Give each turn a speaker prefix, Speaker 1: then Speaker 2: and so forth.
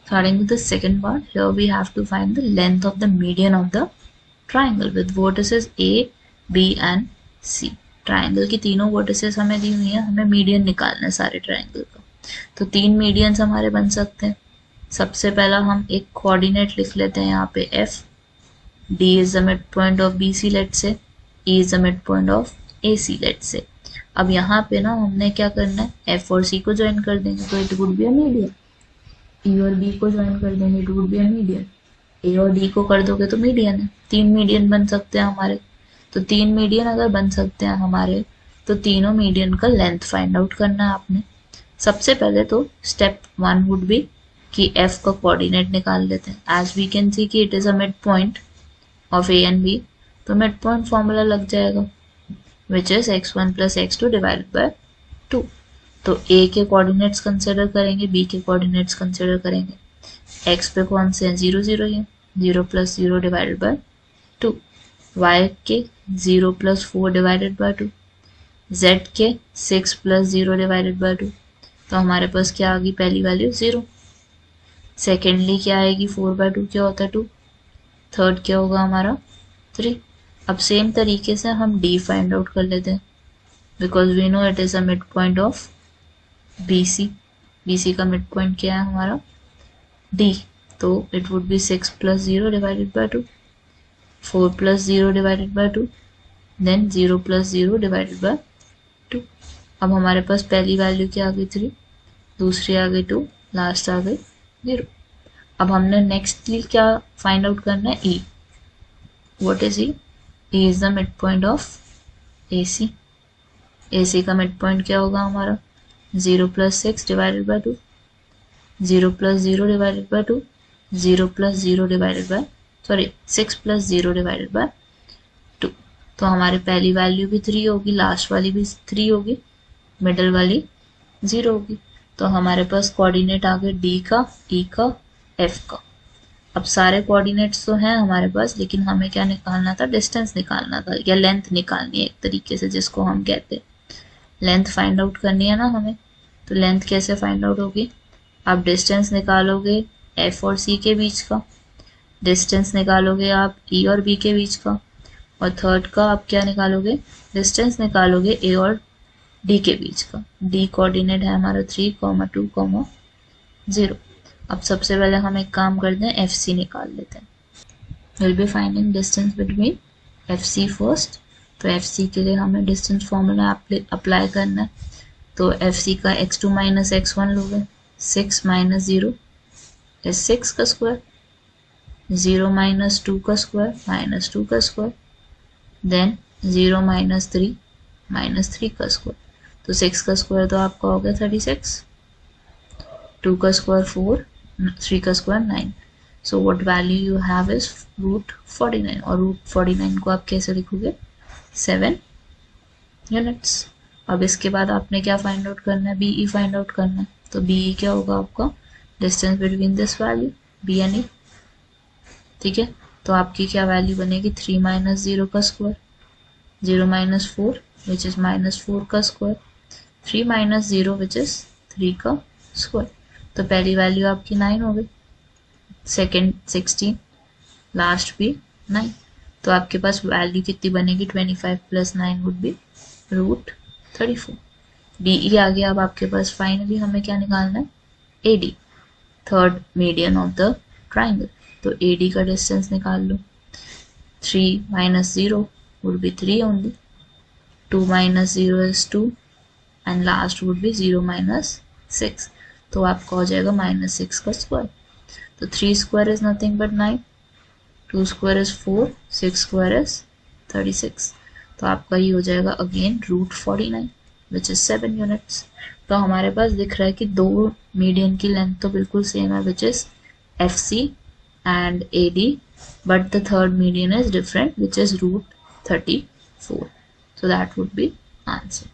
Speaker 1: Starting with the second part, here we have to find the length of the median of the triangle with vertices A, B and C. Triangle की तीनों vertices हमें दी हुई है, हमें median निकालना है सारे ट्राइंगल का। तो तीन मीडियंस हमारे बन सकते हैं। सबसे पहला हम एक कोऑर्डिनेट लिख लेते हैं यहाँ पे f, d is the midpoint of BC let's say, E is the midpoint of AC let's say। अब यहाँ पे ना हमने क्या करना है, f और c को ज्वाइन कर देंगे तो it would be a median. E और B को ज्वाइन कर देंगे it would be a median. A और D को कर दोगे तो मीडियन है। तीन मीडियन बन सकते हैं हमारे। तो तीन मीडियन अगर बन सकते हैं हमारे, तो तीनों मीडियन का लेंथ फाइंड आउट करना है आपने। सबसे पहले तो स्टेप 1 वुड बी कि f का कोऑर्डिनेट निकाल लेते हैं। एज वी कैन सी कि it is a mid point of A and B, तो मिड पॉइंट फॉर्मूला लग जाएगा which is x1 plus x2 divided by 2। तो A के कोऑर्डिनेट्स कंसिडर करेंगे, B के कोऑर्डिनेट्स कंसिडर करेंगे। x पे कौन से हैं, 0 0 ही, 0 प्लस 0 डिवाइडेड बाय 2। y के 0 प्लस 4 डिवाइडेड बाय 2। z के 6 प्लस 0 डिवाइडेड बाय 2। तो हमारे पास क्या आ गई, पहली वैल्यू 0। सेकेंडली क्या आएगी, 4 बाय 2 क्या होता है 2। थर्ड क्या होगा हमारा 3। अब सेम तरीके से हम d फाइंड आउट कर लेते हैं because we know it is a mid point of BC। BC का मिड पॉइंट क्या है हमारा D, तो it would be 6 plus 0 divided by 2, 4 plus 0 divided by 2, then 0 plus 0 divided by 2। अब हमारे पास पहली वैल्यू क्या आ गई 3, दूसरी आ गई 2, लास्ट आ गई 0। अब हमने नेक्स्टली क्या फाइंड आउट करना है, E। What is E? E is the mid point of AC। AC का मिड पॉइंट क्या होगा हमारा, 0 plus 6 divided by 2, 0 plus 0 divided by 2, 0 plus 0 divided bye 6 plus 0 divided by 2। तो हमारी पहली वैल्यू भी 3 होगी, लास्ट वाली भी 3 होगी, मिडल वाली 0 होगी। तो हमारे पास कोऑर्डिनेट आ गए D का, E का, F का। अब सारे कोऑर्डिनेट्स तो हैं हमारे पास, लेकिन हमें क्या निकालना था, डिस्टेंस निकालना था या लेंथ निकालनी है एक तरीके से जिसको हम कहते हैं। लेंथ फाइंड आउट करनी है ना हमें, तो लेंथ कैसे फाइंड आउट होगी, आप डिस्टेंस निकालोगे F और C के बीच का, डिस्टेंस निकालोगे आप E और B के बीच का, और थर्ड का आप क्या निकालोगे, डिस्टेंस निकालोगे A और D के बीच का। D कोऑर्डिनेट है हमारा 3, 2, 0। अब सबसे पहले हम एक काम करते हैं, FC निकाल लेते हैं। Will be finding distance between FC first. तो FC के लिए हमें डिस्टेंस फॉर्मूला अप्लाई करना है। तो FC का x2 माइनस x1 लोगे, 6 माइनस 0 इज 6 का स्क्वायर, 0 माइनस 2 का स्क्वायर माइनस 2 का स्क्वायर, देन 0 माइनस 3 माइनस 3 का स्क्वायर। तो 6 का स्क्वायर तो आपका हो गया 36, 2 का स्क्वायर 4, 3 का square 9। So what value you have is root 49, और रूट 49 को आप कैसे लिखोगे, 7 यूनिट्स। अब इसके बाद आपने क्या फाइंड आउट करना है, BE फाइंड आउट करना है। तो BE क्या होगा आपका, distance between this value B and E। ठीक है, तो आपकी क्या वैल्यू बनेगी, 3 माइनस 0 का square, 0 minus 4 which is minus 4 का स्क्वायर, 3 माइनस 0 विच इज 3 का स्क्वायर। तो पहली वैल्यू आपकी 9 हो गई, सेकेंड 16, लास्ट भी 9। तो आपके पास वैल्यू कितनी बनेगी, 25 plus 9 would be root 34। BE आ गया। अब आपके पास फाइनली हमें क्या निकालना है, AD, third median of the triangle. तो AD का डिस्टेंस निकाल लो, 3 minus 0 would be 3 only, 2 minus 0 is 2, and last would be 0 minus 6। तो आपका हो जाएगा माइनस 6 का स्क्वायर। तो 3 square is nothing but 9, 2 square is 4, 6 square is 36। तो आपका ये हो जाएगा again root 49 which is 7 units. तो हमारे पास दिख रहा है कि दो मीडियन की लेंथ तो बिल्कुल सेम है which is FC and AD, but the third median is different which is root 34। So that would be answer.